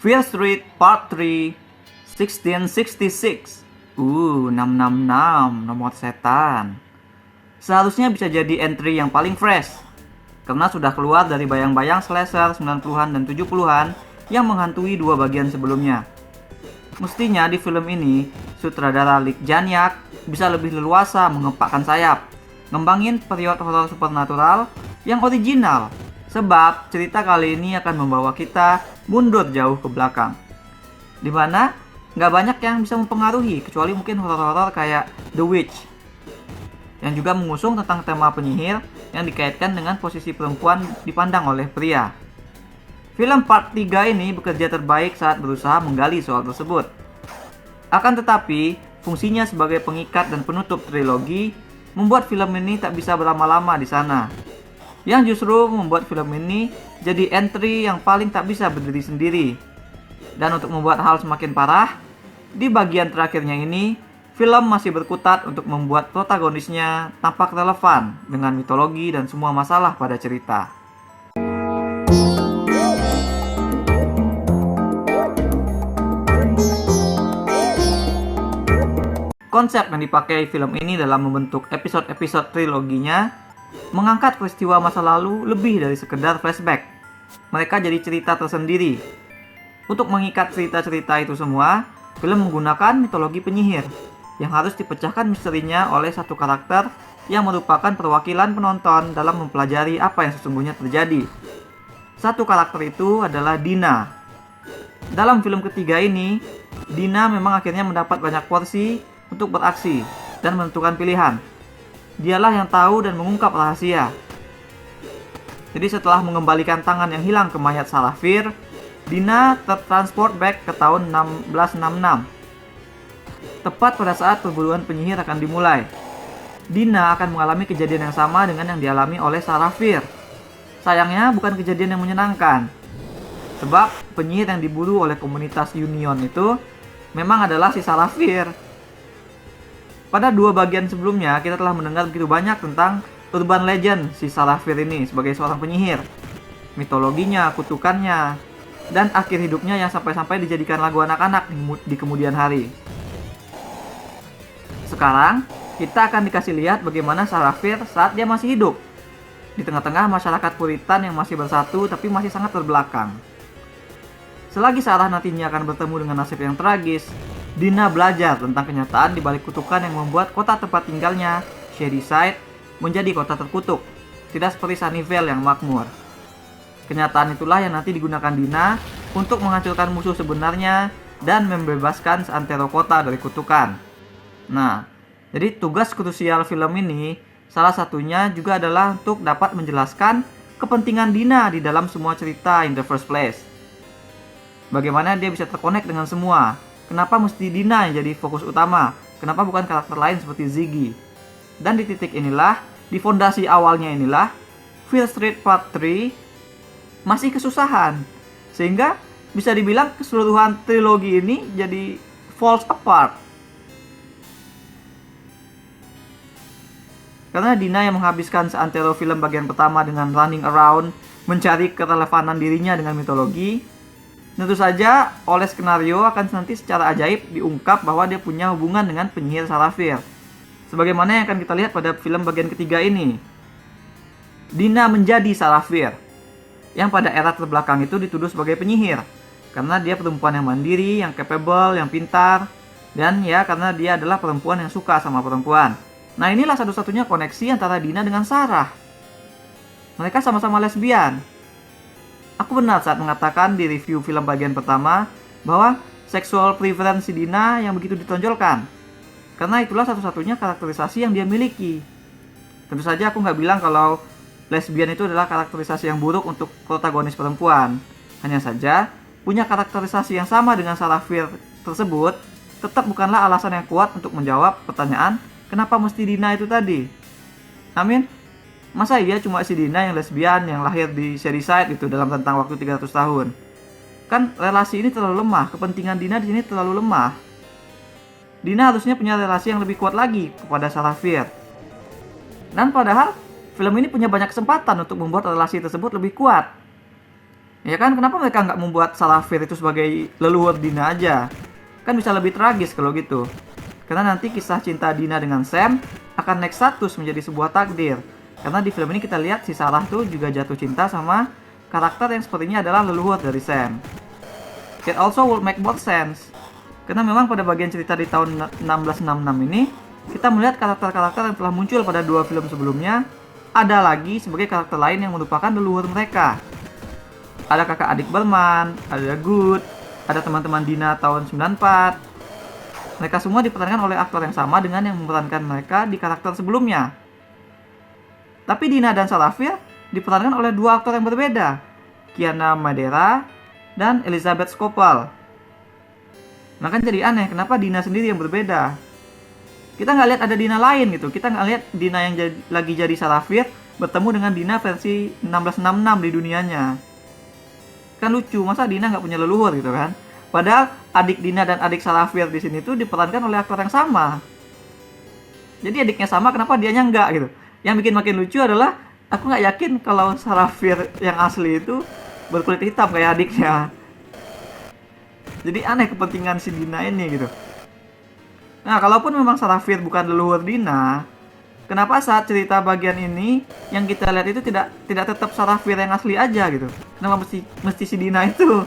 Fear Street Part 3 1666. 666 nomor setan. Seharusnya bisa jadi entry yang paling fresh, karena sudah keluar dari bayang-bayang slasher 90-an dan 70-an yang menghantui dua bagian sebelumnya. Mestinya di film ini, sutradara Lee Janiak bisa lebih leluasa mengepakkan sayap, ngembangin period horor supernatural yang original, sebab cerita kali ini akan membawa kita mundur jauh ke belakang, dimana nggak banyak yang bisa mempengaruhi kecuali mungkin horor-horor kayak The Witch, yang juga mengusung tentang tema penyihir yang dikaitkan dengan posisi perempuan dipandang oleh pria. Film part 3 ini bekerja terbaik saat berusaha menggali soal tersebut. Akan tetapi, fungsinya sebagai pengikat dan penutup trilogi membuat film ini tak bisa berlama-lama di sana. Yang justru membuat film ini jadi entry yang paling tak bisa berdiri sendiri. Dan untuk membuat hal semakin parah, di bagian terakhirnya ini, film masih berkutat untuk membuat protagonisnya tampak relevan dengan mitologi dan semua masalah pada cerita. Konsep yang dipakai film ini dalam membentuk episode-episode triloginya mengangkat peristiwa masa lalu lebih dari sekedar flashback. Mereka jadi cerita tersendiri. Untuk mengikat cerita-cerita itu semua, film menggunakan mitologi penyihir yang harus dipecahkan misterinya oleh satu karakter yang merupakan perwakilan penonton dalam mempelajari apa yang sesungguhnya terjadi. Satu karakter itu adalah Dina. Dalam film ketiga ini, Dina memang akhirnya mendapat banyak porsi untuk beraksi dan menentukan pilihan. Dialah yang tahu dan mengungkap rahasia. Jadi setelah mengembalikan tangan yang hilang ke mayat Salafir, Dina tertransport back ke tahun 1666. Tepat pada saat perburuan penyihir akan dimulai. Dina akan mengalami kejadian yang sama dengan yang dialami oleh Salafir. Sayangnya bukan kejadian yang menyenangkan, sebab penyihir yang diburu oleh komunitas Union itu memang adalah si Salafir. Pada dua bagian sebelumnya, kita telah mendengar begitu banyak tentang urban legend si Salafir ini sebagai seorang penyihir, mitologinya, kutukannya, dan akhir hidupnya yang sampai-sampai dijadikan lagu anak-anak di kemudian hari. Sekarang, kita akan dikasih lihat bagaimana Salafir saat dia masih hidup, di tengah-tengah masyarakat Puritan yang masih bersatu tapi masih sangat terbelakang. Selagi Sarah nantinya akan bertemu dengan nasib yang tragis, Dina belajar tentang kenyataan di balik kutukan yang membuat kota tempat tinggalnya, Shadyside, menjadi kota terkutuk, tidak seperti Sunnyvale yang makmur. Kenyataan itulah yang nanti digunakan Dina untuk menghancurkan musuh sebenarnya dan membebaskan seantero kota dari kutukan. Nah, jadi tugas krusial film ini salah satunya juga adalah untuk dapat menjelaskan kepentingan Dina di dalam semua cerita in the first place. Bagaimana dia bisa terkonek dengan semua. Kenapa mesti Dina yang jadi fokus utama? Kenapa bukan karakter lain seperti Ziggy? Dan di titik inilah, di fondasi awalnya inilah, Fear Street Part 3 masih kesusahan. Sehingga bisa dibilang keseluruhan trilogi ini jadi falls apart. Karena Dina yang menghabiskan seantero film bagian pertama dengan running around, mencari kerelevanan dirinya dengan mitologi, tentu saja oleh skenario akan nanti secara ajaib diungkap bahwa dia punya hubungan dengan penyihir Salafir. Sebagaimana yang akan kita lihat pada film bagian ketiga ini. Dina menjadi Salafir, yang pada era terbelakang itu dituduh sebagai penyihir. Karena dia perempuan yang mandiri, yang capable, yang pintar, dan ya karena dia adalah perempuan yang suka sama perempuan. Nah inilah satu-satunya koneksi antara Dina dengan Sarah. Mereka sama-sama lesbian. Aku benar saat mengatakan di review film bagian pertama bahwa seksual preference Dina yang begitu ditonjolkan. Karena itulah satu-satunya karakterisasi yang dia miliki. Tentu saja aku nggak bilang kalau lesbian itu adalah karakterisasi yang buruk untuk protagonis perempuan. Hanya saja, punya karakterisasi yang sama dengan Salafir tersebut tetap bukanlah alasan yang kuat untuk menjawab pertanyaan kenapa mesti Dina itu tadi. Amin. Masa iya cuma si Dina yang lesbian yang lahir di Shadyside itu dalam rentang waktu 300 tahun? Kan relasi ini terlalu lemah, kepentingan Dina di sini terlalu lemah. Dina harusnya punya relasi yang lebih kuat lagi kepada Salafir. Dan padahal film ini punya banyak kesempatan untuk membuat relasi tersebut lebih kuat. Ya kan, kenapa mereka nggak membuat Salafir itu sebagai leluhur Dina aja? Kan bisa lebih tragis kalau gitu. Karena nanti kisah cinta Dina dengan Sam akan naik status menjadi sebuah takdir. Karena di film ini kita lihat si Sarah tuh juga jatuh cinta sama karakter yang sepertinya adalah leluhur dari Sam. It also would make more sense. Karena memang pada bagian cerita di tahun 1666 ini, kita melihat karakter-karakter yang telah muncul pada 2 film sebelumnya ada lagi sebagai karakter lain yang merupakan leluhur mereka. Ada kakak adik Berman, ada Good, ada teman-teman Dina tahun 94. Mereka semua diperankan oleh aktor yang sama dengan yang memerankan mereka di karakter sebelumnya. Tapi Dina dan Salafir diperankan oleh 2 aktor yang berbeda, Kiana Madeira dan Elizabeth Scopel. Nah kan jadi aneh, kenapa Dina sendiri yang berbeda? Kita nggak lihat ada Dina lain gitu. Kita nggak lihat Dina yang lagi jadi Salafir bertemu dengan Dina versi 1666 di dunianya. Kan lucu, masa Dina nggak punya leluhur gitu kan? Padahal adik Dina dan adik Salafir di sini tuh diperankan oleh aktor yang sama. Jadi adiknya sama, kenapa dianya nggak gitu? Yang bikin makin lucu adalah aku nggak yakin kalau Salafir yang asli itu berkulit hitam kayak adiknya. Jadi aneh kepentingan si Dina ini gitu. Nah, kalaupun memang Salafir bukan leluhur Dina, kenapa saat cerita bagian ini yang kita lihat itu tidak tetap Salafir yang asli aja gitu? Kenapa mesti si Dina itu?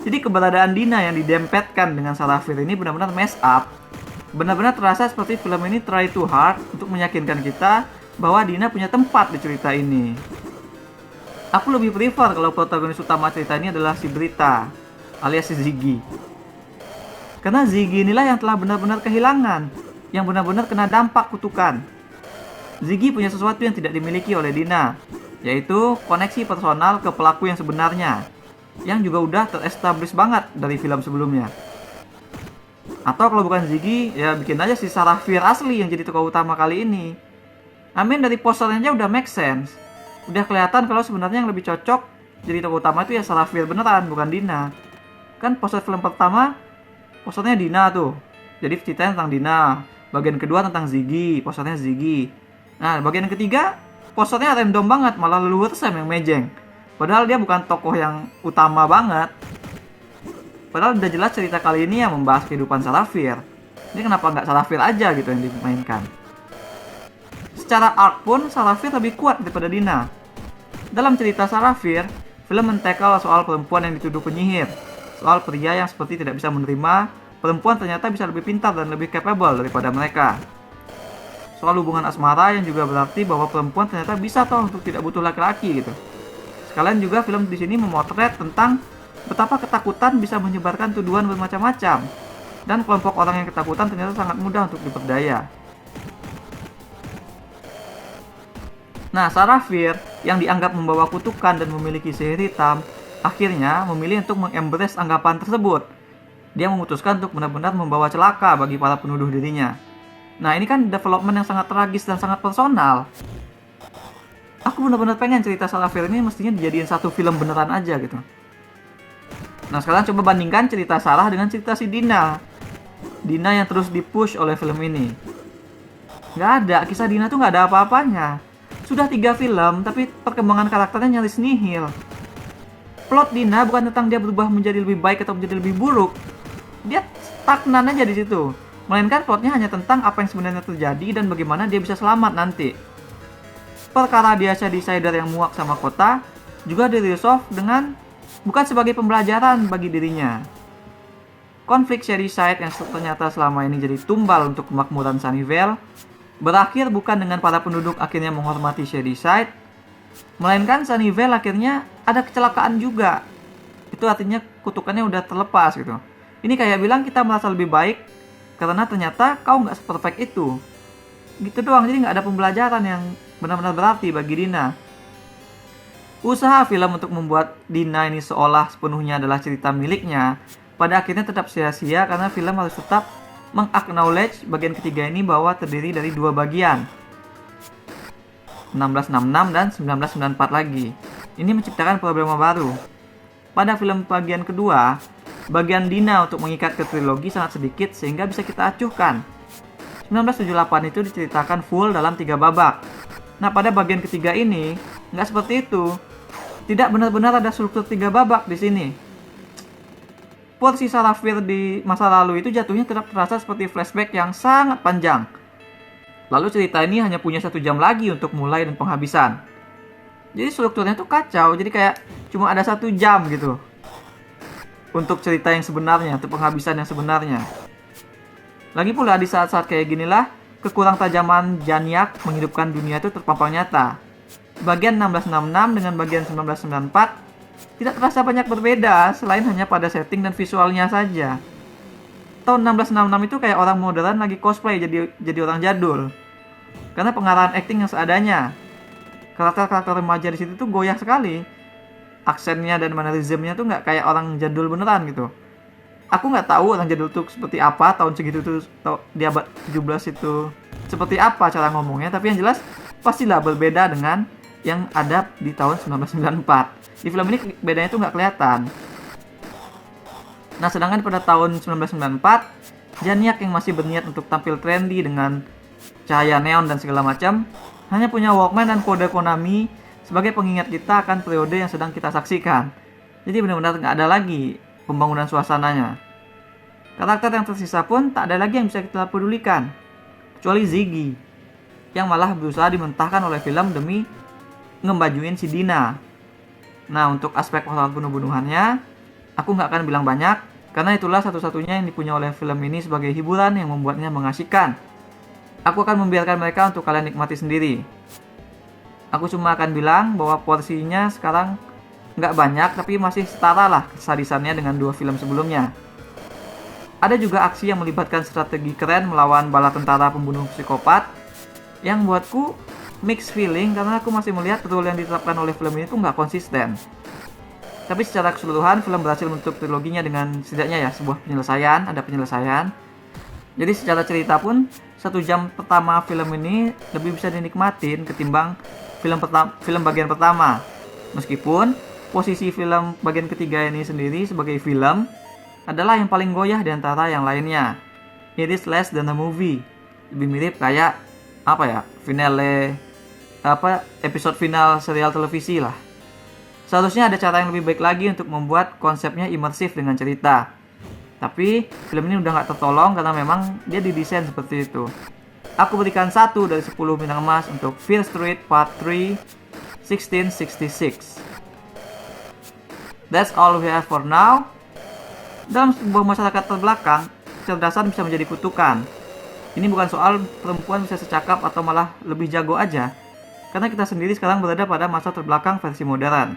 Jadi keberadaan Dina yang didempetkan dengan Salafir ini benar-benar mess up. Benar-benar terasa seperti film ini try too hard untuk meyakinkan kita bahwa Dina punya tempat di cerita ini. Aku lebih prefer kalau protagonis utama cerita ini adalah si Brita, alias si Ziggy. Karena Ziggy inilah yang telah benar-benar kehilangan, yang benar-benar kena dampak kutukan. Ziggy punya sesuatu yang tidak dimiliki oleh Dina, yaitu koneksi personal ke pelaku yang sebenarnya, yang juga udah terestablish banget dari film sebelumnya. Atau kalau bukan Ziggy, ya bikin aja si Salafir asli yang jadi tokoh utama kali ini. Dari posternya udah make sense. Udah kelihatan kalau sebenarnya yang lebih cocok jadi tokoh utama itu ya Salafir beneran, bukan Dina. Kan poster film pertama, posternya Dina tuh. Jadi ceritanya tentang Dina. Bagian kedua tentang Ziggy, posternya Ziggy. Nah, bagian ketiga, posternya random banget, malah leluhur Sam yang mejeng. Padahal dia bukan tokoh yang utama banget. Padahal udah jelas cerita kali ini yang membahas kehidupan Salafir. Ini kenapa nggak Salafir aja gitu yang dimainkan? Secara arc pun Salafir lebih kuat daripada Dina. Dalam cerita Salafir, film men-tackle soal perempuan yang dituduh penyihir, soal pria yang seperti tidak bisa menerima perempuan ternyata bisa lebih pintar dan lebih capable daripada mereka. Soal hubungan asmara yang juga berarti bahwa perempuan ternyata bisa toh untuk tidak butuh laki-laki gitu. Sekalian juga film di sini memotret tentang betapa ketakutan bisa menyebarkan tuduhan bermacam-macam, dan kelompok orang yang ketakutan ternyata sangat mudah untuk diperdaya. Nah, Salafir yang dianggap membawa kutukan dan memiliki sihir hitam, akhirnya memilih untuk mengembrace anggapan tersebut. Dia memutuskan untuk benar-benar membawa celaka bagi para penuduh dirinya. Nah, ini kan development yang sangat tragis dan sangat personal. Aku benar-benar pengen cerita Salafir ini mestinya dijadiin satu film beneran aja gitu. Nah, sekarang coba bandingkan cerita Sarah dengan cerita si Dina. Dina yang terus dipush oleh film ini. Nggak ada, kisah Dina tuh nggak ada apa-apanya. Sudah 3 film, tapi perkembangan karakternya nyaris nihil. Plot Dina bukan tentang dia berubah menjadi lebih baik atau menjadi lebih buruk. Dia stagnan aja di situ. Melainkan plotnya hanya tentang apa yang sebenarnya terjadi dan bagaimana dia bisa selamat nanti. Perkara dia Shadyside yang muak sama kota juga di-resolve dengan bukan sebagai pembelajaran bagi dirinya. Konflik Shadyside yang ternyata selama ini jadi tumbal untuk kemakmuran Sunnyvale berakhir bukan dengan para penduduk akhirnya menghormati Shadyside, melainkan Sunnyvale akhirnya ada kecelakaan juga. Itu artinya kutukannya udah terlepas gitu. Ini kayak bilang kita merasa lebih baik karena ternyata kau nggak seperfect itu. Gitu doang, jadi nggak ada pembelajaran yang benar-benar berarti bagi Dina. Usaha film untuk membuat Dina ini seolah sepenuhnya adalah cerita miliknya, pada akhirnya tetap sia-sia karena film harus tetap meng-acknowledge bagian ketiga ini bahwa terdiri dari 2 bagian, 1666 dan 1994 lagi. Ini menciptakan problema baru. Pada film bagian kedua, bagian Dina untuk mengikat ke trilogi sangat sedikit sehingga bisa kita acuhkan. 1978 itu diceritakan full dalam 3 babak. Nah, pada bagian ketiga ini nggak seperti itu. Tidak benar-benar ada struktur 3 babak di sini. Porsi Sarafir di masa lalu itu jatuhnya tetap terasa seperti flashback yang sangat panjang. Lalu cerita ini hanya punya 1 jam lagi untuk mulai dan penghabisan. Jadi strukturnya tuh kacau, jadi kayak cuma ada 1 jam gitu untuk cerita yang sebenarnya, untuk penghabisan yang sebenarnya. Lagi pula di saat-saat kayak ginilah, kekurang tajaman Janiak menghidupkan dunia itu terpampang nyata. Bagian 1666 dengan bagian 1994 tidak terasa banyak berbeda selain hanya pada setting dan visualnya saja. Tahun 1666 itu kayak orang modern lagi cosplay jadi orang jadul. Karena pengarahan acting yang seadanya. Karakter-karakter remaja di situ tuh goyah sekali. Aksennya dan mannerismnya tuh nggak kayak orang jadul beneran gitu. Aku nggak tahu orang jadul tuh seperti apa tahun segitu tuh di abad 17 itu seperti apa cara ngomongnya, tapi yang jelas pastilah berbeda dengan yang ada di tahun 1994. Di film ini bedanya tuh nggak kelihatan. Nah, sedangkan pada tahun 1994, Janiak yang masih berniat untuk tampil trendy dengan cahaya neon dan segala macam, hanya punya Walkman dan kode Konami sebagai pengingat kita akan periode yang sedang kita saksikan. Jadi benar-benar nggak ada lagi pembangunan suasananya. Karakter yang tersisa pun tak ada lagi yang bisa kita pedulikan, kecuali Ziggy, yang malah berusaha dimentahkan oleh film demi ngebajuin si Dina. Nah, untuk aspek horor bunuh-bunuhannya, aku nggak akan bilang banyak, karena itulah satu-satunya yang dipunya oleh film ini sebagai hiburan yang membuatnya mengasihkan. Aku akan membiarkan mereka untuk kalian nikmati sendiri. Aku cuma akan bilang bahwa porsinya sekarang nggak banyak, tapi masih setara lah kesadisannya dengan 2 film sebelumnya. Ada juga aksi yang melibatkan strategi keren melawan bala tentara pembunuh psikopat, yang buatku mixed feeling karena aku masih melihat rule yang diterapkan oleh film ini tuh nggak konsisten. Tapi secara keseluruhan film berhasil menutup triloginya dengan setidaknya ya sebuah penyelesaian, ada penyelesaian. Jadi secara cerita pun 1 jam pertama film ini lebih bisa dinikmatin ketimbang film bagian pertama. Meskipun posisi film bagian ketiga ini sendiri sebagai film adalah yang paling goyah di antara yang lainnya. It is less than a movie. Lebih mirip kayak episode final serial televisi lah. Seharusnya ada cara yang lebih baik lagi untuk membuat konsepnya imersif dengan cerita. Tapi film ini udah gak tertolong karena memang dia didesain seperti itu. Aku berikan 1 dari 10 bintang emas untuk Fear Street Part 3 1666. That's all we have for now. Dalam sebuah masyarakat terbelakang, kecerdasan bisa menjadi kutukan. Ini bukan soal perempuan bisa secakap atau malah lebih jago aja, karena kita sendiri sekarang berada pada masa terbelakang versi modern.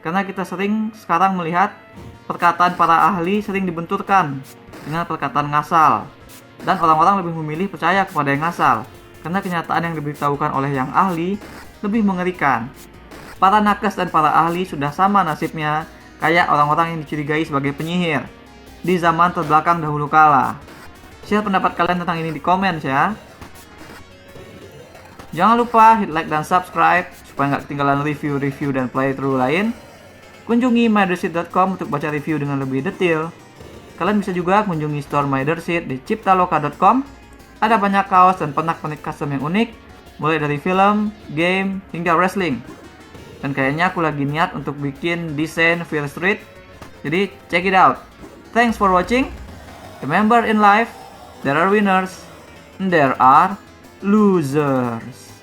Karena kita sering sekarang melihat perkataan para ahli sering dibenturkan dengan perkataan ngasal, dan orang-orang lebih memilih percaya kepada yang ngasal, karena kenyataan yang diberitahukan oleh yang ahli lebih mengerikan. Para nakes dan para ahli sudah sama nasibnya kayak orang-orang yang dicurigai sebagai penyihir di zaman terbelakang dahulu kala. Share pendapat kalian tentang ini di komen ya. Jangan lupa hit like dan subscribe supaya nggak ketinggalan review-review dan playthrough lain. Kunjungi mydersit.com untuk baca review dengan lebih detail. Kalian bisa juga kunjungi store mydersit di ciptaloka.com. Ada banyak kaos dan pernak-pernik custom yang unik, mulai dari film, game, hingga wrestling. Dan kayaknya aku lagi niat untuk bikin desain Fear Street. Jadi check it out. Thanks for watching. Remember in life, there are winners and there are losers.